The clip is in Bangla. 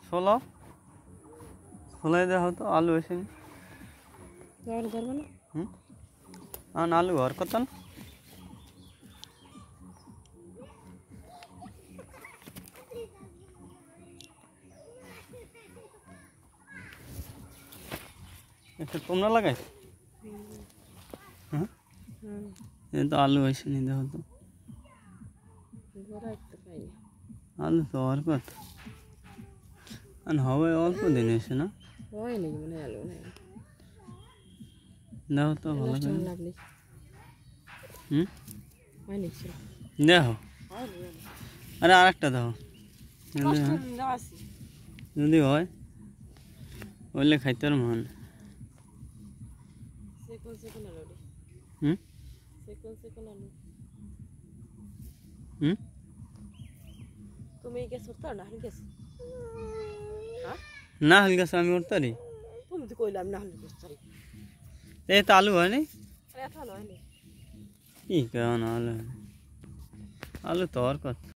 ছোলা ছোলাই দেওয়া হতো আলু এসে আলু ঘর কত না তোমরা লাগাই হ্যাঁ এই তো আলু এসে নি দেখো তো আলু তো আর কত হবে অল্প দিন এসে না দেখো তো ভালো দেখো আরে আর একটা দেখো যদি হয় বললে খাইতে আর মান না হল গেছে আমি উঠতে পারি এই তো আলু হয়নি কি কেমন আলু আলু তো আর কত